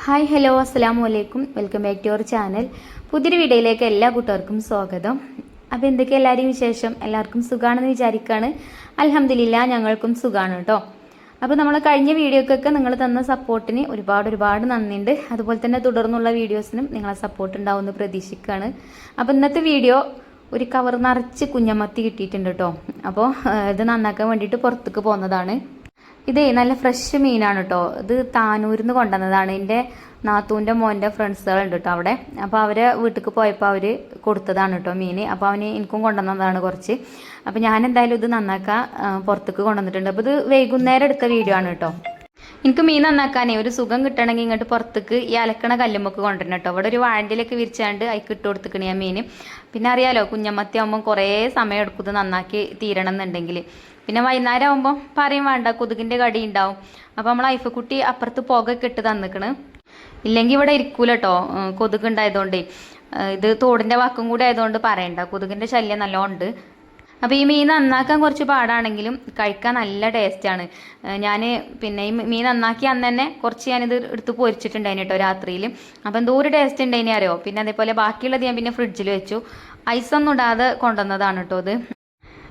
Hi hello അസ്സലാമു അലൈക്കും. Welcome back to our channel. പുതിയൊരു വീഡിയോയിലേക്ക് എല്ലാ കൂട്ടുകാർക്കും സ്വാഗതം. അപ്പോൾ എന്തൊക്കെ എല്ലാവരെയും വിശേഷം? എല്ലാവർക്കും സുഖമാണെന്ന് വിചാരിക്കുകയാണ്. അൽഹംദുലില്ലാ ഞങ്ങൾക്കും സുഖമാണ് കേട്ടോ. അപ്പോൾ നമ്മൾ കഴിഞ്ഞ വീഡിയോക്കൊക്കെ നിങ്ങൾ തന്ന സപ്പോർട്ടിന് ഒരുപാട് നന്ദിയുണ്ട്. അതുപോലെ തന്നെ തുടർന്നുള്ള വീഡിയോസിനും നിങ്ങളെ സപ്പോർട്ട് ഉണ്ടാവുമെന്ന് പ്രതീക്ഷിക്കുകയാണ്. അപ്പോൾ ഇന്നത്തെ വീഡിയോ ഒരു കവർ നിറച്ച് കുഞ്ഞമത്തി കിട്ടിയിട്ടുണ്ട് കേട്ടോ. അപ്പോൾ ഇത് നന്നാക്കാൻ വേണ്ടിയിട്ട് പുറത്തേക്ക് പോകുന്നതാണ്. ഇതേ നല്ല ഫ്രഷ് മീനാണ് കേട്ടോ. ഇത് താനൂരിൽ നിന്ന് കൊണ്ടുവന്നതാണ്. എൻ്റെ നാത്തൂൻ്റെ മോൻ്റെ ഫ്രണ്ട്സുകളുണ്ട് കേട്ടോ അവിടെ. അപ്പോൾ അവരെ വീട്ടിലേക്ക് പോയപ്പോൾ അവർ കൊടുത്തതാണ് കേട്ടോ മീൻ. അപ്പോൾ അവന് എനിക്കും കൊണ്ടുവന്നതാണ് കുറച്ച്. അപ്പോൾ ഞാൻ എന്തായാലും ഇത് നന്നാക്കാൻ പുറത്തേക്ക് കൊണ്ടുവന്നിട്ടുണ്ട്. അപ്പോൾ ഇത് വൈകുന്നേരം എടുത്ത വീഡിയോ ആണ് കേട്ടോ. എനിക്ക് മീൻ നന്നാക്കാനേ ഒരു സുഖം കിട്ടണമെങ്കിൽ ഇങ്ങോട്ട് പുറത്തേക്ക് ഈ അലക്കണ കല്ലുമ്പൊക്കെ കൊണ്ടുവരണം കേട്ടോ. അവിടെ ഒരു വാഴൻ്റെലൊക്കെ വിരിച്ചാണ്ട് അതിക്ക് ഇട്ട് കൊടുത്തിക്കണ ആ മീൻ. പിന്നെ അറിയാലോ കുഞ്ഞമ്മത്തി ആകുമ്പോൾ കുറേ സമയം എടുക്കും ഇത് നന്നാക്കി തീരണം എന്നുണ്ടെങ്കിൽ. പിന്നെ വൈകുന്നേരം ആകുമ്പോൾ പറയും വേണ്ട, കൊതുകിൻ്റെ കടി ഉണ്ടാവും. അപ്പോൾ നമ്മൾ ഐഫക്കുട്ടി അപ്പുറത്ത് പുകയൊക്കെ ഇട്ട് തന്നിക്കണ്. ഇല്ലെങ്കിൽ ഇവിടെ ഇരിക്കൂല കേട്ടോ, കൊതുക് ഉണ്ടായതുകൊണ്ടേ. ഇത് തോടിൻ്റെ വാക്കും കൂടി ആയതുകൊണ്ട് പറയണ്ട, കൊതുകിൻ്റെ ശല്യം നല്ലോണം ഉണ്ട്. അപ്പോൾ ഈ മീൻ നന്നാക്കാൻ കുറച്ച് പാടാണെങ്കിലും കഴിക്കാൻ നല്ല ടേസ്റ്റാണ്. ഞാൻ പിന്നെ ഈ മീൻ നന്നാക്കി അന്ന് തന്നെ കുറച്ച് ഞാനിത് എടുത്ത് പൊരിച്ചിട്ടുണ്ടായിന് കേട്ടോ രാത്രിയിൽ. അപ്പോൾ എന്തോ ഒരു ടേസ്റ്റ് ഉണ്ടായിന് അറിയോ. പിന്നെ അതേപോലെ ബാക്കിയുള്ളത് ഞാൻ പിന്നെ ഫ്രിഡ്ജിൽ വെച്ചു. ഐസൊന്നും ഇടാതെ കൊണ്ടുവന്നതാണ് കേട്ടോ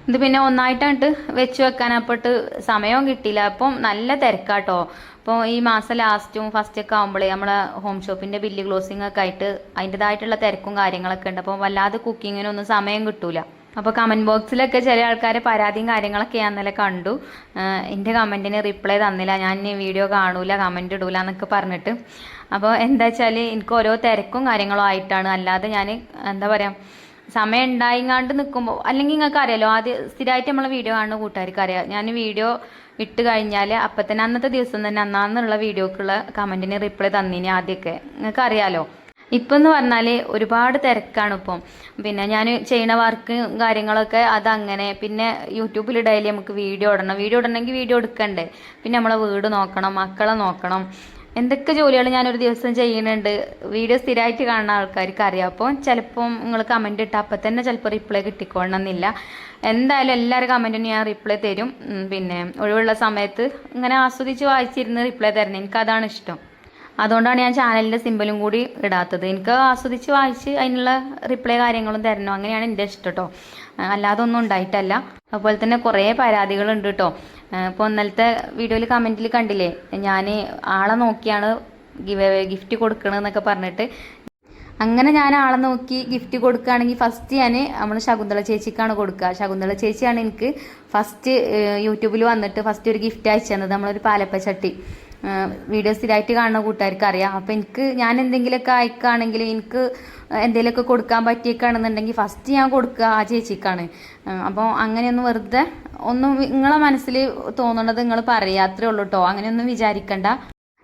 ഇത് പിന്നെ ഒന്നായിട്ടായിട്ട് വെച്ച് വെക്കാൻ അപ്പോട്ട് സമയവും കിട്ടിയില്ല. അപ്പം നല്ല തിരക്കാട്ടോ. അപ്പോൾ ഈ മാസം ലാസ്റ്റും ഫസ്റ്റൊക്കെ ആകുമ്പോഴേ നമ്മളെ ഹോം ഷോപ്പിൻ്റെ ബില്ല് ക്ലോസിംഗ് ഒക്കെ ആയിട്ട് അതിൻ്റെതായിട്ടുള്ള തിരക്കും കാര്യങ്ങളൊക്കെ ഉണ്ട്. അപ്പോൾ വല്ലാതെ കുക്കിങ്ങിനൊന്നും സമയം കിട്ടൂല. അപ്പോൾ കമൻറ്റ് ബോക്സിലൊക്കെ ചില ആൾക്കാരെ പരാതിയും കാര്യങ്ങളൊക്കെ ഞാൻ ഇന്നലെ കണ്ടു. എൻ്റെ കമൻറ്റിന് റിപ്ലൈ തന്നില്ല, ഞാൻ വീഡിയോ കാണൂല, കമൻറ്റ് ഇടൂല എന്നൊക്കെ പറഞ്ഞിട്ട്. അപ്പോൾ എന്താ വെച്ചാൽ എനിക്ക് ഓരോ തിരക്കും കാര്യങ്ങളും ആയിട്ടാണ്. അല്ലാതെ ഞാൻ എന്താ പറയുക, സമയം ഉണ്ടായിങ്ങാണ്ട് നിൽക്കുമ്പോൾ, അല്ലെങ്കിൽ നിങ്ങൾക്ക് അറിയാലോ, ആദ്യം സ്ഥിരമായിട്ട് നമ്മളെ വീഡിയോ കാണുന്ന കൂട്ടുകാർക്ക് അറിയാം, ഞാൻ വീഡിയോ ഇട്ട് കഴിഞ്ഞാൽ അപ്പം തന്നെ അന്നത്തെ ദിവസം തന്നെ അന്നാന്നുള്ള വീഡിയോക്കുള്ള കമൻറ്റിന് റിപ്ലൈ തന്നിനി ആദ്യമൊക്കെ. നിങ്ങൾക്ക് അറിയാലോ. ഇപ്പം എന്ന് പറഞ്ഞാൽ ഒരുപാട് തിരക്കാണ് ഇപ്പം. പിന്നെ ഞാൻ ചെയ്യുന്ന വർക്ക് കാര്യങ്ങളൊക്കെ അതങ്ങനെ. പിന്നെ യൂട്യൂബിൽ ഡെയിലി നമുക്ക് വീഡിയോ ഇടണമെങ്കിൽ വീഡിയോ എടുക്കണ്ടേ. പിന്നെ നമ്മളെ വീട് നോക്കണം, മക്കളെ നോക്കണം, എന്തൊക്കെ ജോലികൾ ഞാനൊരു ദിവസം ചെയ്യുന്നുണ്ട്. വീഡിയോ സ്ഥിരമായിട്ട് കാണുന്ന ആൾക്കാർക്ക് അറിയാം. അപ്പോൾ ചിലപ്പം നിങ്ങൾ കമൻറ്റ് ഇട്ടാൽ അപ്പം തന്നെ ചിലപ്പോൾ റിപ്ലൈ കിട്ടിക്കൊള്ളണമെന്നില്ല. എന്തായാലും എല്ലാവരും കമൻറ്റിന് ഞാൻ റിപ്ലൈ തരും. പിന്നെ ഒഴിവുള്ള സമയത്ത് ഇങ്ങനെ ആസ്വദിച്ച് വായിച്ചിരുന്ന് റിപ്ലൈ തരണം, എനിക്കതാണ് ഇഷ്ടം. അതുകൊണ്ടാണ് ഞാൻ ചാനലിൻ്റെ സിമ്പലും കൂടി ഇടാത്തത്. എനിക്ക് ആസ്വദിച്ച് വായിച്ച് അതിനുള്ള റിപ്ലൈ കാര്യങ്ങളും തരണം, അങ്ങനെയാണ് എൻ്റെ ഇഷ്ടം കേട്ടോ. അല്ലാതെ ഒന്നും ഉണ്ടായിട്ടല്ല. അതുപോലെ തന്നെ കുറേ പരാതികളുണ്ട് കേട്ടോ. ഇപ്പോൾ ഇന്നലത്തെ വീഡിയോയിൽ കമൻറ്റിൽ കണ്ടില്ലേ, ഞാൻ ആളെ നോക്കിയാണ് ഗിഫ്റ്റ് കൊടുക്കണമെന്നൊക്കെ പറഞ്ഞിട്ട്. അങ്ങനെ ഞാൻ ആളെ നോക്കി ഗിഫ്റ്റ് കൊടുക്കുകയാണെങ്കിൽ ഫസ്റ്റ് ഞാൻ നമ്മൾ ശകുന്തള ചേച്ചിക്കാണ് കൊടുക്കുക. ശകുന്തള ചേച്ചിയാണ് എനിക്ക് ഫസ്റ്റ് യൂട്യൂബിൽ വന്നിട്ട് ഫസ്റ്റ് ഒരു ഗിഫ്റ്റ് അയച്ചു തന്നത്. നമ്മളൊരു പാലപ്പച്ചട്ടി. വീഡിയോ സ്ഥിരമായിട്ട് കാണുന്ന കൂട്ടുകാർക്ക് അറിയാം. അപ്പോൾ ഞാൻ എന്തെങ്കിലുമൊക്കെ അയക്കുകയാണെങ്കിൽ, എനിക്ക് എന്തെങ്കിലുമൊക്കെ കൊടുക്കാൻ പറ്റിയേക്കാണെന്നുണ്ടെങ്കിൽ ഫസ്റ്റ് ഞാൻ കൊടുക്കുക ആ ചേച്ചിക്കാണ്. അപ്പോൾ അങ്ങനെയൊന്നും വെറുതെ ഒന്നും നിങ്ങളെ മനസ്സിൽ തോന്നുന്നത് നിങ്ങൾ പറയുക, അത്രേ ഉള്ളൂ കേട്ടോ. അങ്ങനെയൊന്നും വിചാരിക്കണ്ട.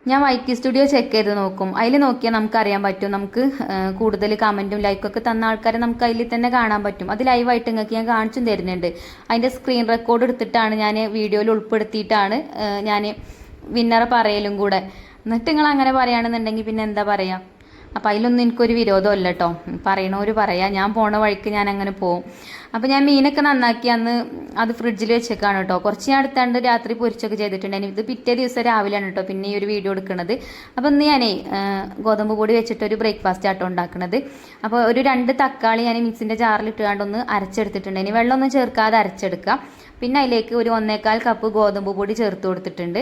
ഞാൻ വൈറ്റി സ്റ്റുഡിയോ ചെക്ക് ചെയ്ത് നോക്കും. അതിൽ നോക്കിയാൽ നമുക്കറിയാൻ പറ്റും. നമുക്ക് കൂടുതൽ കമൻറ്റും ലൈക്കൊക്കെ തന്ന ആൾക്കാരെ നമുക്ക് അതിൽ തന്നെ കാണാൻ പറ്റും. അത് ലൈവായിട്ട് നിങ്ങൾക്ക് ഞാൻ കാണിച്ചും തരുന്നുണ്ട്. അതിൻ്റെ സ്ക്രീൻ റെക്കോർഡ് എടുത്തിട്ടാണ് ഞാൻ വീഡിയോയിൽ ഉൾപ്പെടുത്തിയിട്ടാണ് ഞാൻ വിന്നറെ പറയലും കൂടെ. എന്നിട്ട് നിങ്ങൾ അങ്ങനെ പറയുകയാണെന്നുണ്ടെങ്കിൽ പിന്നെ എന്താ പറയുക. അപ്പോൾ അതിലൊന്നും എനിക്കൊരു വിരോധമല്ല കേട്ടോ. പറയണവർ പറയാം, ഞാൻ പോണ വഴിക്ക് ഞാൻ അങ്ങനെ പോവും. അപ്പോൾ ഞാൻ മീനൊക്കെ നന്നാക്കി അന്ന് അത് ഫ്രിഡ്ജിൽ വെച്ചേക്കാണ് കേട്ടോ. കുറച്ച് ഞാൻ അടുത്താണ്ട് രാത്രി പൊരിച്ചൊക്കെ ചെയ്തിട്ടുണ്ടായിരുന്നു. ഇത് പിറ്റേ ദിവസം രാവിലെയാണ് കേട്ടോ പിന്നെ ഈ ഒരു വീഡിയോ എടുക്കുന്നത്. അപ്പോൾ ഇന്ന് ഞാനേ ഗോതമ്പ് പൊടി വെച്ചിട്ടൊരു ബ്രേക്ക്ഫാസ്റ്റ് ആട്ടോ ഉണ്ടാക്കുന്നത്. അപ്പോൾ ഒരു 2 തക്കാളി ഞാൻ മിക്സിൻ്റെ ജാറിലിട്ടുകൊണ്ടൊന്ന് അരച്ചെടുത്തിട്ടുണ്ട്. ഇനി വെള്ളമൊന്നും ചേർക്കാതെ അരച്ചെടുക്കാം. പിന്നെ അതിലേക്ക് ഒരു 1.25 കപ്പ് ഗോതമ്പ് പൊടി ചേർത്ത് കൊടുത്തിട്ടുണ്ട്.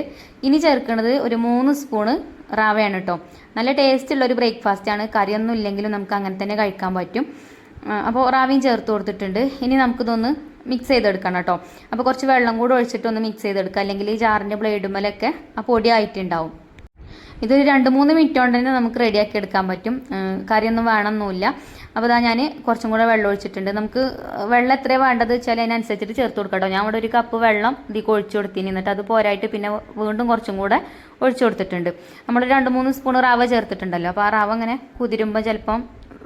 ഇനി ചേർക്കുന്നത് ഒരു 3 സ്പൂണ് റവയാണ് കേട്ടോ. നല്ല ടേസ്റ്റുള്ളൊരു ബ്രേക്ക്ഫാസ്റ്റാണ്. കറിയൊന്നും ഇല്ലെങ്കിലും നമുക്ക് അങ്ങനെ തന്നെ കഴിക്കാൻ പറ്റും. അപ്പോൾ റവയും ചേർത്ത് കൊടുത്തിട്ടുണ്ട്. ഇനി നമുക്കിതൊന്ന് മിക്സ് ചെയ്തെടുക്കണം കേട്ടോ. അപ്പോൾ കുറച്ച് വെള്ളം കൂടെ ഒഴിച്ചിട്ടൊന്ന് മിക്സ് ചെയ്തെടുക്കുക, അല്ലെങ്കിൽ ഈ ജാറിൻ്റെ ബ്ലേഡുമേലൊക്കെ ആ പൊടി ആയിട്ടുണ്ടാവും. ഇതൊരു 2-3 മിനിറ്റ് കൊണ്ട് തന്നെ നമുക്ക് റെഡിയാക്കി എടുക്കാൻ പറ്റും. കറിയൊന്നും വേണമെന്നില്ല. അപ്പോൾ അതാ ഞാൻ കുറച്ചും കൂടെ വെള്ളം ഒഴിച്ചിട്ടുണ്ട്. നമുക്ക് വെള്ളം എത്രയാണ് വേണ്ടത് വെച്ചാൽ അതിനനുസരിച്ചിട്ട് ചേർത്ത് കൊടുക്കാം കേട്ടോ. ഞാൻ ഇവിടെ 1 കപ്പ് വെള്ളം ഇതിലേക്ക് ഒഴിച്ചു കൊടുത്തിന്. എന്നിട്ട് അത് പോരായിട്ട് പിന്നെ വീണ്ടും കുറച്ചും കൂടെ ഒഴിച്ചു കൊടുത്തിട്ടുണ്ട്. നമ്മൾ 2-3 സ്പൂൺ റവ ചേർത്തിട്ടുണ്ടല്ലോ. അപ്പോൾ ആ റവ അങ്ങനെ കുതിരുമ്പോൾ ചിലപ്പം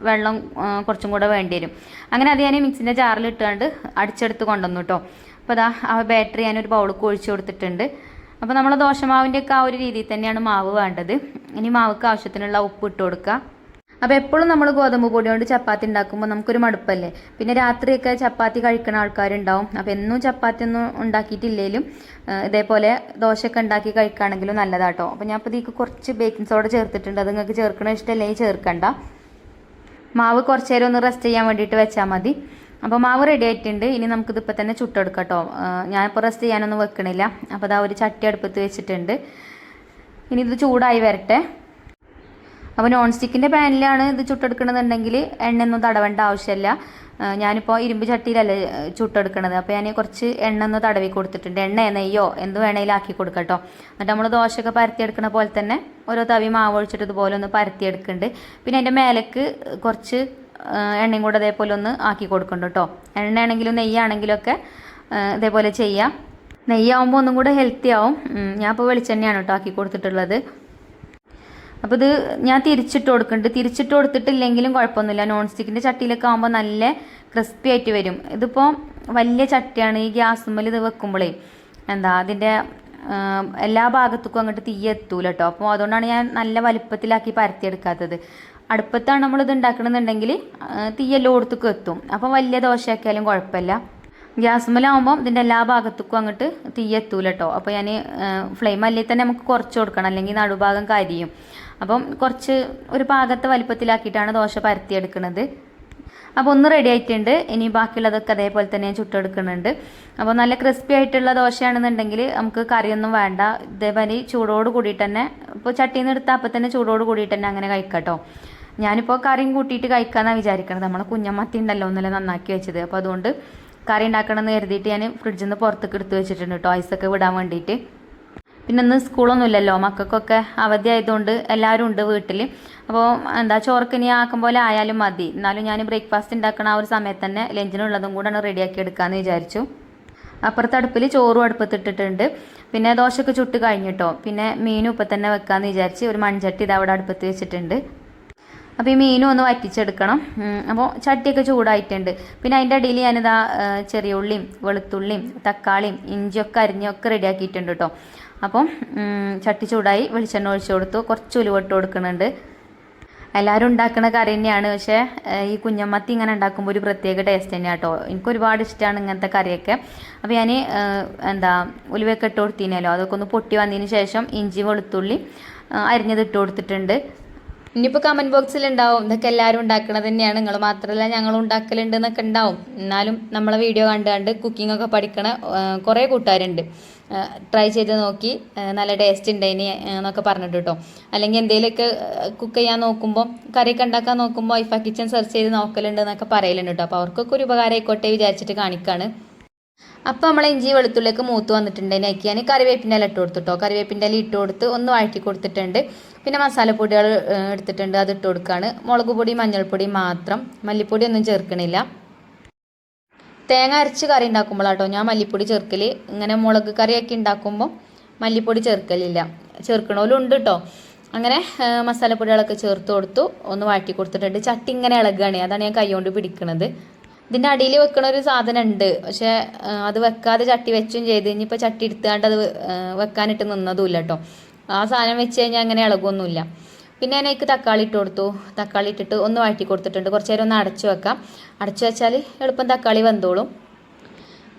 വെള്ളം കുറച്ചും കൂടെ വേണ്ടി വരും. അങ്ങനെ അത് ഞാൻ മിക്സിൻ്റെ ജാറിൽ ഇട്ടുകൊണ്ട് അടിച്ചെടുത്ത് കൊണ്ടുവന്നു കേട്ടോ. അപ്പോൾ അതാ ആ ബാറ്ററി ഞാനൊരു ബൗളിലേക്ക് ഒഴിച്ചു കൊടുത്തിട്ടുണ്ട്. അപ്പോൾ നമ്മൾ ദോശമാവിൻ്റെയൊക്കെ ആ ഒരു രീതിയിൽ തന്നെയാണ് മാവ് വേണ്ടത്. ഇനി മാവ്ക്ക് ആവശ്യത്തിനുള്ള ഉപ്പ് ഇട്ട് കൊടുക്കുക. അപ്പോൾ എപ്പോഴും നമ്മൾ ഗോതമ്പ് പൊടി കൊണ്ട് ചപ്പാത്തി ഉണ്ടാക്കുമ്പോൾ നമുക്കൊരു മടുപ്പല്ലേ. പിന്നെ രാത്രിയൊക്കെ ചപ്പാത്തി കഴിക്കുന്ന ആൾക്കാരുണ്ടാവും. അപ്പോൾ എന്നും ചപ്പാത്തി ഒന്നും ഉണ്ടാക്കിയിട്ടില്ലെങ്കിലും ഇതേപോലെ ദോശയൊക്കെ ഉണ്ടാക്കി കഴിക്കുകയാണെങ്കിലും നല്ലതാട്ടോ. അപ്പോൾ ഞാൻ ഇപ്പോൾ ഇതിലേക്ക് കുറച്ച് ബേക്കിംഗ് സോഡ ചേർത്തിട്ടുണ്ട്. അത് നിങ്ങൾക്ക് ചേർക്കണ ഇഷ്ടമല്ലെങ്കിൽ ചേർക്കണ്ട. മാവ് കുറച്ച് നേരം ഒന്ന് റെസ്റ്റ് ചെയ്യാൻ വേണ്ടിയിട്ട് വെച്ചാൽ മതി. അപ്പോൾ മാവ് റെഡി ആയിട്ടുണ്ട്. ഇനി നമുക്കിത് ഇപ്പോൾ തന്നെ ചുട്ടെടുക്കാം കേട്ടോ. ഞാനിപ്പോൾ റെസ്റ്റ് ചെയ്യാനൊന്നും വെക്കണില്ല. അപ്പോൾ അതാ ഒരു ചട്ടി അടുപ്പത്ത് വെച്ചിട്ടുണ്ട്. ഇനി ഇത് ചൂടായി വരട്ടെ. അപ്പോൾ നോൺ സ്റ്റിക്കിൻ്റെ പാനിലാണ് ഇത് ചുട്ടെടുക്കണമെന്നുണ്ടെങ്കിൽ എണ്ണയൊന്നും തടവേണ്ട ആവശ്യമില്ല. ഞാനിപ്പോൾ ഇരുമ്പ് ചട്ടിയിലല്ലേ ചുട്ടെടുക്കണത്. അപ്പോൾ ഞാൻ കുറച്ച് എണ്ണ ഒന്ന് തടവി കൊടുത്തിട്ടുണ്ട്. എണ്ണയോ നെയ്യോ എന്ത് വേണമെങ്കിലും ആക്കി കൊടുക്കാം കേട്ടോ. എന്നിട്ട് നമ്മൾ ദോശയൊക്കെ പരത്തിയെടുക്കണ പോലെ തന്നെ ഓരോ തവി മാവ് ഒഴിച്ചിട്ട് ഇതുപോലെ ഒന്ന് പരത്തിയെടുക്കുന്നുണ്ട്. പിന്നെ അതിൻ്റെ മേലേക്ക് കുറച്ച് എണ്ണയും കൂടെ അതേപോലെ ഒന്ന് ആക്കി കൊടുക്കുന്നുണ്ട് കേട്ടോ. എണ്ണയാണെങ്കിലും നെയ്യാണെങ്കിലും ഒക്കെ ഇതേപോലെ ചെയ്യാം. നെയ്യാവുമ്പോൾ ഒന്നും കൂടെ ഹെൽത്തി ആവും. ഞാൻ ഇപ്പോൾ വെളിച്ചെണ്ണയാണ് കേട്ടോ ആക്കി കൊടുത്തിട്ടുള്ളത്. അപ്പോൾ ഇത് ഞാൻ തിരിച്ചിട്ട് കൊടുക്കുന്നുണ്ട്. തിരിച്ചിട്ട് കൊടുത്തിട്ടില്ലെങ്കിലും കുഴപ്പമൊന്നുമില്ല. നോൺ സ്റ്റിക്കിൻ്റെ ചട്ടിയിലൊക്കെ ആകുമ്പോൾ നല്ല ക്രിസ്പി ആയിട്ട് വരും. ഇതിപ്പോൾ വലിയ ചട്ടിയാണ്. ഈ ഗ്യാസുമ്മൽ ഇത് വെക്കുമ്പോഴേ അതിൻ്റെ എല്ലാ ഭാഗത്തേക്കും അങ്ങോട്ട് തീ എത്തൂല കേട്ടോ. അപ്പോൾ അതുകൊണ്ടാണ് ഞാൻ നല്ല വലിപ്പത്തിലാക്കി പരത്തിയെടുക്കാത്തത്. അടുപ്പത്താണ് നമ്മളിത് ഉണ്ടാക്കണമെന്നുണ്ടെങ്കിൽ തീ എല്ലായിടത്തേക്കും എത്തും. അപ്പം വലിയ ദോശയാക്കിയാലും കുഴപ്പമില്ല. ഗ്യാസുമ്മലാകുമ്പം ഇതിൻ്റെ എല്ലാ ഭാഗത്തേക്കും അങ്ങോട്ട് തീ എത്തൂല കേട്ടോ. അപ്പോൾ ഞാൻ ഫ്ലെയിം അല്ലെങ്കിൽ തന്നെ നമുക്ക് കുറച്ച് കൊടുക്കണം, അല്ലെങ്കിൽ നടുഭാഗം കരിയും. അപ്പം കുറച്ച് ഒരു പാകത്തെ വലിപ്പത്തിലാക്കിയിട്ടാണ് ദോശ പരത്തിയെടുക്കുന്നത്. അപ്പോൾ ഒന്ന് റെഡി ആയിട്ടുണ്ട്. ഇനി ബാക്കിയുള്ളതൊക്കെ അതേപോലെ തന്നെ ഞാൻ ചുട്ടെടുക്കുന്നുണ്ട്. അപ്പോൾ നല്ല ക്രിസ്പി ആയിട്ടുള്ള ദോശയാണെന്നുണ്ടെങ്കിൽ നമുക്ക് കറിയൊന്നും വേണ്ട. ഇതേപോലെ ചൂടോട് കൂടിയിട്ട് തന്നെ, ഇപ്പോൾ ചട്ടിയിൽ നിന്ന് എടുത്താൽ അപ്പം തന്നെ ചൂടോട് കൂടിയിട്ട് തന്നെ അങ്ങനെ കഴിക്കാം കേട്ടോ. ഞാനിപ്പോൾ കറിയും കൂട്ടിയിട്ട് കഴിക്കാമെന്നാണ് വിചാരിക്കുന്നത്. നമ്മളെ കുഞ്ഞമ്മത്തി ഉണ്ടല്ലോ ഒന്നല്ല നന്നാക്കി വെച്ചത്. അപ്പോൾ അതുകൊണ്ട് കറി ഉണ്ടാക്കണമെന്ന് കരുതിയിട്ട് ഞാൻ ഫ്രിഡ്ജിൽ നിന്ന് പുറത്തേക്ക് എടുത്ത് വെച്ചിട്ടുണ്ട് കേട്ടോ, ഐസൊക്കെ വിടാൻ വേണ്ടിയിട്ട്. പിന്നെ ഇന്ന് സ്കൂളൊന്നും ഇല്ലല്ലോ, മക്കൾക്കൊക്കെ അവധി ആയതുകൊണ്ട് എല്ലാവരും ഉണ്ട് വീട്ടിൽ. അപ്പോൾ ചോർക്ക് ഇനി ആക്കും പോലെ ആയാലും മതി. എന്നാലും ഞാൻ ബ്രേക്ക്ഫാസ്റ്റ് ഉണ്ടാക്കണ ആ ഒരു സമയത്ത് തന്നെ ലഞ്ചിനുള്ളതും കൂടെ റെഡിയാക്കി എടുക്കാമെന്ന് വിചാരിച്ചു. അപ്പുറത്തെ അടുപ്പിൽ ചോറും അടുപ്പത്തിട്ടിട്ടുണ്ട്. പിന്നെ ദോശയൊക്കെ ചുട്ട് കഴിഞ്ഞിട്ടോ. പിന്നെ മീനും ഇപ്പം തന്നെ വെക്കാമെന്ന് വിചാരിച്ച് ഒരു മൺചട്ടി ഇത് അവിടെ അടുപ്പത്ത് വെച്ചിട്ടുണ്ട്. അപ്പോൾ ഈ മീനും ഒന്ന് വറ്റിച്ചെടുക്കണം. അപ്പോൾ ചട്ടിയൊക്കെ ചൂടായിട്ടുണ്ട്. പിന്നെ അതിൻ്റെ അടിയിൽ ഞാനിതാ ചെറിയ ഉള്ളിയും വെളുത്തുള്ളിയും തക്കാളിയും ഇഞ്ചിയൊക്കെ അരിഞ്ഞൊക്കെ റെഡിയാക്കിയിട്ടുണ്ട് കേട്ടോ. അപ്പം ചട്ടി ചൂടായി വെളിച്ചെണ്ണ ഒഴിച്ചു കൊടുത്തു. കുറച്ച് ഉലുവട്ട് കൊടുക്കുന്നുണ്ട്. എല്ലാവരും ഉണ്ടാക്കുന്ന കറി തന്നെയാണ്. പക്ഷേ ഈ കുഞ്ഞമ്മത്തി ഇങ്ങനെ ഉണ്ടാക്കുമ്പോൾ ഒരു പ്രത്യേക ടേസ്റ്റ് തന്നെയാണ് കേട്ടോ. എനിക്കൊരുപാട് ഇഷ്ടമാണ് ഇങ്ങനത്തെ കറിയൊക്കെ. അപ്പോൾ ഞാൻ ഉലുവയൊക്കെ ഇട്ട് കൊടുത്തിനല്ലോ, അതൊക്കെ ഒന്ന് പൊട്ടി വന്നതിന് ശേഷം ഇഞ്ചി വെളുത്തുള്ളി അരിഞ്ഞത് ഇട്ട് കൊടുത്തിട്ടുണ്ട്. ഇനിയിപ്പോൾ കമൻറ്റ് ബോക്സിൽ ഉണ്ടാവും ഇതൊക്കെ എല്ലാവരും ഉണ്ടാക്കണത് തന്നെയാണ്, നിങ്ങൾ മാത്രമല്ല ഞങ്ങളും ഉണ്ടാക്കലുണ്ട് എന്നൊക്കെ ഉണ്ടാവും. എന്നാലും നമ്മളെ വീഡിയോ കണ്ട് കുക്കിംഗ് ഒക്കെ പഠിക്കണ കുറേ കൂട്ടുകാരുണ്ട്. ട്രൈ ചെയ്ത് നോക്കി നല്ല ടേസ്റ്റ് ഉണ്ടായിനി എന്നൊക്കെ പറഞ്ഞിട്ട് കേട്ടോ. അല്ലെങ്കിൽ എന്തെങ്കിലുമൊക്കെ കുക്ക് ചെയ്യാൻ നോക്കുമ്പോൾ കറിയൊക്കെ ഉണ്ടാക്കാൻ നോക്കുമ്പോൾ ഐഫ കിച്ചൺ സെർച്ച് ചെയ്ത് നോക്കലുണ്ട് എന്നൊക്കെ പറയലുണ്ട് കേട്ടോ. അപ്പോൾ അവർക്കൊക്കെ ഒരു ഉപകാരം ആയിക്കോട്ടെ വിചാരിച്ചിട്ട് കാണിക്കാണ്. അപ്പോൾ നമ്മൾ ഇഞ്ചി വെളുത്തുള്ളിയൊക്കെ മൂത്ത് വന്നിട്ടുണ്ട്. അതിനേക്ക് ഞാൻ കറിവേപ്പിൻ്റെ ഇല ഇട്ട് കൊടുത്തു കേട്ടോ. കറിവേപ്പിൻ്റെ ഇല ഇട്ട് കൊടുത്ത് ഒന്ന് വഴറ്റി കൊടുത്തിട്ടുണ്ട്. പിന്നെ മസാലപ്പൊടികൾ എടുത്തിട്ടുണ്ട്, അത് ഇട്ട് കൊടുക്കുകയാണ്. മുളക് പൊടി മഞ്ഞൾപ്പൊടി മാത്രം, മല്ലിപ്പൊടി ഒന്നും ചേർക്കണില്ല. തേങ്ങ അരച്ച് കറി ഉണ്ടാക്കുമ്പോഴാട്ടോ ഞാൻ മല്ലിപ്പൊടി ചേർക്കൽ. ഇങ്ങനെ മുളക് കറിയൊക്കെ ഉണ്ടാക്കുമ്പോൾ മല്ലിപ്പൊടി ചേർക്കലില്ല. ചേർക്കണോലും ഉണ്ട് കേട്ടോ. അങ്ങനെ മസാലപ്പൊടികളൊക്കെ ചേർത്ത് കൊടുത്തു, ഒന്ന് വഴറ്റി കൊടുത്തിട്ടുണ്ട്. ചട്ടി ഇങ്ങനെ ഇളകുകയാണ്, അതാണ് ഞാൻ കൈകൊണ്ട് പിടിക്കണത്. ഇതിൻ്റെ അടിയിൽ വെക്കണ ഒരു സാധനം ഉണ്ട്, പക്ഷേ അത് വെക്കാതെ ചട്ടി വെച്ചും ചെയ്ത് ഇനിയിപ്പോൾ ചട്ടി എടുത്താണ്ട് അത് വെക്കാനിട്ട് നിന്നതുമില്ല കേട്ടോ. ആ സാധനം വെച്ച് കഴിഞ്ഞാൽ അങ്ങനെ ഇളകൊന്നുമില്ല. പിന്നെ ഞാൻ അതിലേക്ക് തക്കാളി ഇട്ട് കൊടുത്തു. തക്കാളി ഇട്ടിട്ട് ഒന്ന് വഴറ്റി കൊടുത്തിട്ടുണ്ട്. കുറച്ച് നേരം ഒന്ന് അടച്ചു വെക്കാം. അടച്ചു വെച്ചാൽ എളുപ്പം തക്കാളി വെന്തോളും.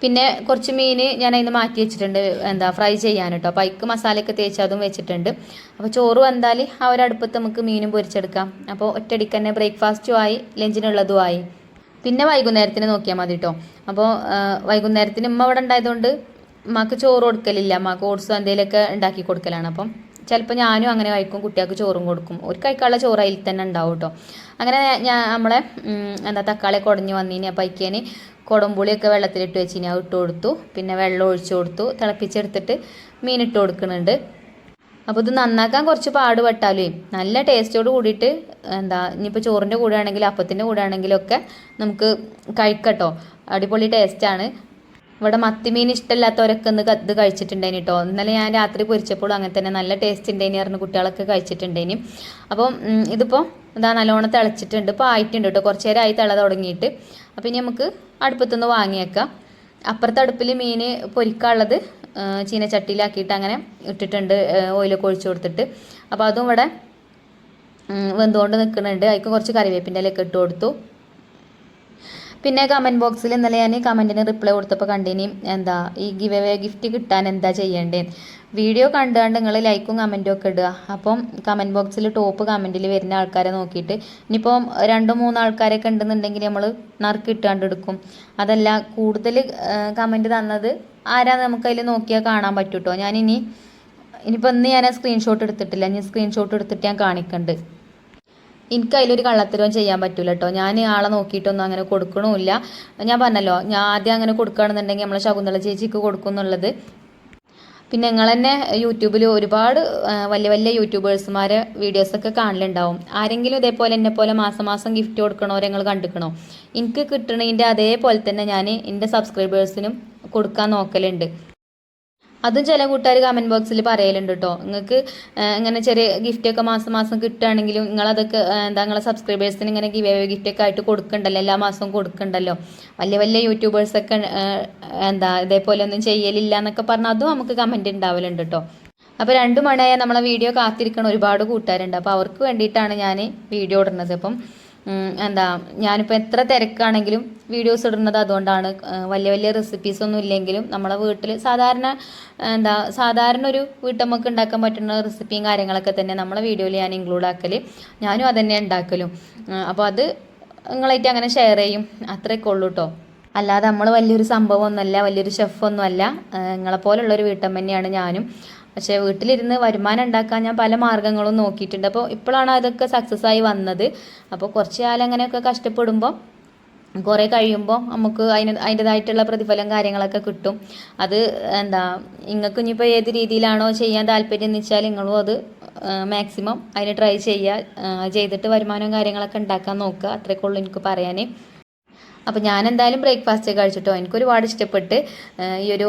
പിന്നെ കുറച്ച് മീൻ ഞാൻ അതിന് മാറ്റി വെച്ചിട്ടുണ്ട് ഫ്രൈ ചെയ്യാൻ കേട്ടോ. അപ്പോൾ അതിക്ക് മസാലയൊക്കെ തേച്ച് അതും വെച്ചിട്ടുണ്ട്. അപ്പോൾ ചോറ് വന്നാൽ ആ ഒരു അടുപ്പത്ത് നമുക്ക് മീനും പൊരിച്ചെടുക്കാം. അപ്പോൾ ഒറ്റയടിക്ക് തന്നെ ബ്രേക്ക്ഫാസ്റ്റും ആയി ലഞ്ചിനുള്ളതും ആയി. പിന്നെ വൈകുന്നേരത്തിന് നോക്കിയാൽ മതി കേട്ടോ. അപ്പോൾ വൈകുന്നേരത്തിന് ഉമ്മ ഇവിടെ ഉണ്ടായതുകൊണ്ട് ഉമ്മക്ക് ചോറ് കൊടുക്കലില്ല. ഉമ്മക്ക് ഓട്സ് എന്തെങ്കിലുമൊക്കെ ഉണ്ടാക്കി കൊടുക്കലാണ്. അപ്പം ചിലപ്പോൾ ഞാനും അങ്ങനെ കഴിക്കും, കുട്ടികൾക്ക് ചോറും കൊടുക്കും. ഒരു കഴിക്കാനുള്ള ചോറ് അതിൽ തന്നെ ഉണ്ടാവും കേട്ടോ. അങ്ങനെ നമ്മളെ തക്കാളിയൊക്കെ ഉടഞ്ഞ് വന്നിനി. അപ്പോൾ അതിന് കുടംപുളിയൊക്കെ വെള്ളത്തിലിട്ട് വെച്ചിനി, അത് ഇട്ട് കൊടുത്തു. പിന്നെ വെള്ളം ഒഴിച്ചു കൊടുത്തു. തിളപ്പിച്ചെടുത്തിട്ട് മീൻ ഇട്ട് കൊടുക്കുന്നുണ്ട്. അപ്പോൾ ഇത് നന്നാക്കാൻ കുറച്ച് പാടുപെട്ടാലേ നല്ല ടേസ്റ്റോട് കൂടിയിട്ട് ഇനിയിപ്പോൾ ചോറിൻ്റെ കൂടെ ആണെങ്കിലും അപ്പത്തിൻ്റെ കൂടെ ആണെങ്കിലും ഒക്കെ നമുക്ക് കഴിക്കട്ടോ. അടിപൊളി ടേസ്റ്റാണ്. ഇവിടെ മത്തിമീൻ ഇഷ്ടമില്ലാത്തവരൊക്കെ ഒന്ന് ഇത് കഴിച്ചിട്ടുണ്ടേനി കേട്ടോ. ഇന്നലെ ഞാൻ രാത്രി പൊരിച്ചപ്പോഴും അങ്ങനെ തന്നെ നല്ല ടേസ്റ്റ് ഉണ്ടേനി പറഞ്ഞ് കുട്ടികളൊക്കെ കഴിച്ചിട്ടുണ്ടേനി. അപ്പം ഇതിപ്പോൾ നല്ലോണം തിളച്ചിട്ടുണ്ട്. ഇപ്പോൾ ആയിട്ടുണ്ട് കേട്ടോ, കുറച്ച് നേരം ആയി തിള തുടങ്ങിയിട്ട്. അപ്പം ഇനി നമുക്ക് അടുപ്പത്തുനിന്ന് വാങ്ങിയേക്കാം. അപ്പുറത്തെ അടുപ്പിൽ മീൻ പൊരിക്കാനുള്ളത് ചീനച്ചട്ടിയിലാക്കിയിട്ട് അങ്ങനെ ഇട്ടിട്ടുണ്ട്, ഓയിലൊക്കെ ഒഴിച്ചു കൊടുത്തിട്ട്. അപ്പോൾ അതും ഇവിടെ വെന്തുകൊണ്ട് നിൽക്കുന്നുണ്ട്. അതിലേക്ക് കുറച്ച് കറിവേപ്പിൻ്റെ ഇലയൊക്കെ ഇട്ട് കൊടുത്തു. പിന്നെ കമൻറ്റ് ബോക്സിൽ ഇന്നലെ ഞാൻ കമൻറ്റിന് റിപ്ലൈ കൊടുത്തപ്പോൾ കണ്ടിനി എന്താ ഈ ഗിവ് അവേ ഗിഫ്റ്റ് കിട്ടാൻ എന്താ ചെയ്യേണ്ടത്. വീഡിയോ കണ്ടുകൊണ്ട് നിങ്ങൾ ലൈക്കും കമൻറ്റും ഒക്കെ ഇടുക. അപ്പം കമൻറ്റ് ബോക്സിൽ ടോപ്പ് കമൻറ്റിൽ വരുന്ന ആൾക്കാരെ നോക്കിയിട്ട് ഇനിയിപ്പോൾ 2-3 ആൾക്കാരൊക്കെ ഉണ്ടെന്നുണ്ടെങ്കിൽ നമ്മൾ നറുക്കിട്ടാണ്ട് എടുക്കും. അതല്ല കൂടുതൽ കമൻറ്റ് തന്നത് ആരാന്ന് നമുക്കതിൽ നോക്കിയാൽ കാണാൻ പറ്റും കേട്ടോ. ഇനിയിപ്പോൾ ഇന്ന് ഞാൻ സ്ക്രീൻഷോട്ട് എടുത്തിട്ടില്ല. ഞാൻ സ്ക്രീൻഷോട്ട് എടുത്തിട്ട് ഞാൻ കാണിക്കുന്നുണ്ട്. എനിക്ക് അതിലൊരു കള്ളത്തരവും ചെയ്യാൻ പറ്റില്ല കേട്ടോ. ഞാൻ ആളെ നോക്കിയിട്ടൊന്നും അങ്ങനെ കൊടുക്കണമില്ല. ഞാൻ പറഞ്ഞല്ലോ, ഞാൻ ആദ്യം അങ്ങനെ കൊടുക്കുകയാണെന്നുണ്ടെങ്കിൽ നമ്മളെ ശകുന്തള ചേച്ചിക്ക് കൊടുക്കും എന്നുള്ളത്. പിന്നെ നിങ്ങൾ തന്നെ യൂട്യൂബിൽ ഒരുപാട് വലിയ വലിയ യൂട്യൂബേഴ്സുമാരെ വീഡിയോസൊക്കെ കാണലുണ്ടാവും. ആരെങ്കിലും ഇതേപോലെ എന്നെ പോലെ മാസം മാസം ഗിഫ്റ്റ് കൊടുക്കണവരെ നിങ്ങൾ കണ്ടിക്കണോ? എനിക്ക് കിട്ടണതിൻ്റെ അതേപോലെ തന്നെ ഞാൻ എൻ്റെ സബ്സ്ക്രൈബേഴ്സിനും കൊടുക്കാൻ നോക്കലുണ്ട്. അതും ചില കൂട്ടുകാർ കമൻറ്റ് ബോക്സിൽ പറയലുണ്ട് കേട്ടോ. നിങ്ങൾക്ക് ഇങ്ങനെ ചെറിയ ഗിഫ്റ്റൊക്കെ മാസം മാസം കിട്ടുകയാണെങ്കിലും നിങ്ങളതൊക്കെ നിങ്ങളെ സബ്സ്ക്രൈബേഴ്സിന് ഇങ്ങനെ ഗിവ് അവേ ഗിഫ്റ്റൊക്കെ ആയിട്ട് കൊടുക്കണ്ടല്ലോ, എല്ലാ മാസവും കൊടുക്കണ്ടല്ലോ. വലിയ വലിയ യൂട്യൂബേഴ്സൊക്കെ ഇതേപോലെ ഒന്നും ചെയ്യലില്ല എന്നൊക്കെ പറഞ്ഞാൽ അതും നമുക്ക് കമൻറ്റ് ഉണ്ടാവലുണ്ട് കേട്ടോ. അപ്പോൾ 2 മണിയായ നമ്മളെ വീഡിയോ കാത്തിരിക്കണ ഒരുപാട് കൂട്ടുകാരുണ്ട്. അപ്പോൾ അവർക്ക് വേണ്ടിയിട്ടാണ് ഞാൻ വീഡിയോ ഇടുന്നത്. അപ്പം ഞാനിപ്പോൾ എത്ര തിരക്കാണെങ്കിലും വീഡിയോസ് ഇടുന്നത് അതുകൊണ്ടാണ്. വലിയ വലിയ റെസിപ്പീസൊന്നും ഇല്ലെങ്കിലും നമ്മളെ വീട്ടിൽ സാധാരണ ഒരു വീട്ടമ്മക്ക് ഉണ്ടാക്കാൻ പറ്റുന്ന റെസിപ്പിയും കാര്യങ്ങളൊക്കെ തന്നെ നമ്മളെ വീഡിയോയിൽ ഞാൻ ഇൻക്ലൂഡ് ആക്കൽ. ഞാനും അതന്നെ ഉണ്ടാക്കലും. അപ്പോൾ അത് നിങ്ങളായിട്ട് അങ്ങനെ ഷെയർ ചെയ്യും, അത്രയൊക്കെ ഉള്ളൂ കേട്ടോ. അല്ലാതെ നമ്മൾ വലിയൊരു സംഭവമൊന്നുമല്ല, വലിയൊരു ഷെഫൊന്നുമല്ല. നിങ്ങളെപ്പോലുള്ളൊരു വീട്ടമ്മ തന്നെയാണ് ഞാനും. പക്ഷേ വീട്ടിലിരുന്ന് വരുമാനം ഉണ്ടാക്കാൻ ഞാൻ പല മാർഗ്ഗങ്ങളും നോക്കിയിട്ടുണ്ട്. അപ്പോൾ ഇപ്പോഴാണ് അതൊക്കെ സക്സസ് ആയി വന്നത്. അപ്പോൾ കുറച്ച് കാലം അങ്ങനെയൊക്കെ കഷ്ടപ്പെടുമ്പോൾ കുറേ കഴിയുമ്പോൾ നമുക്ക് അതിൻ്റെതായിട്ടുള്ള പ്രതിഫലം കാര്യങ്ങളൊക്കെ കിട്ടും. അത് നിങ്ങൾക്ക് ഇനിയിപ്പോൾ ഏത് രീതിയിലാണോ ചെയ്യാൻ താല്പര്യം എന്ന് വെച്ചാൽ നിങ്ങളും അത് മാക്സിമം അതിന് ട്രൈ ചെയ്തിട്ട് വരുമാനവും കാര്യങ്ങളൊക്കെ ഉണ്ടാക്കാൻ നോക്കുക. അത്രയൊക്കെ ഉള്ളൂ എനിക്ക് പറയാൻ. അപ്പോൾ ഞാൻ എന്തായാലും ബ്രേക്ക്ഫാസ്റ്റ് കഴിച്ചിട്ടോ. എനിക്കൊരുപാട് ഇഷ്ടപ്പെട്ട് ഈ ഒരു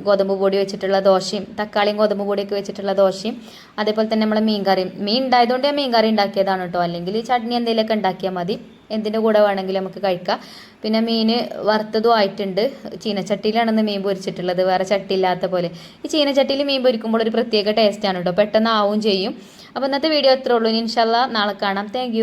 ഗോതമ്പ് പൊടി വെച്ചിട്ടുള്ള ദോശയും തക്കാളിയും ഗോതമ്പ് പൊടിയൊക്കെ വെച്ചിട്ടുള്ള ദോശയും അതേപോലെ തന്നെ നമ്മളെ മീൻ ഉണ്ടായതുകൊണ്ട് ഞാൻ മീൻ കറി ഉണ്ടാക്കിയതാണ് കേട്ടോ. അല്ലെങ്കിൽ ചട്നി എന്തെങ്കിലുമൊക്കെ ഉണ്ടാക്കിയാൽ മതി, എന്തിൻ്റെ കൂടെ വേണമെങ്കിലും നമുക്ക് കഴിക്കാം. പിന്നെ മീൻ വറുത്തതും ആയിട്ടുണ്ട്. ചീനച്ചട്ടിയിലാണെന്ന് മീൻ പൊരിച്ചിട്ടുള്ളത്, വേറെ ചട്ടി ഇല്ലാത്ത പോലെ. ഈ ചീനച്ചട്ടിയിൽ മീൻ പൊരിക്കുമ്പോൾ ഒരു പ്രത്യേക ടേസ്റ്റാണ് കേട്ടോ, പെട്ടെന്ന് ആവും ചെയ്യും. അപ്പോൾ ഇന്നത്തെ വീഡിയോ എത്ര ഉള്ളൂ. ഇൻഷാല്ലാ നാളെ കാണാം. താങ്ക്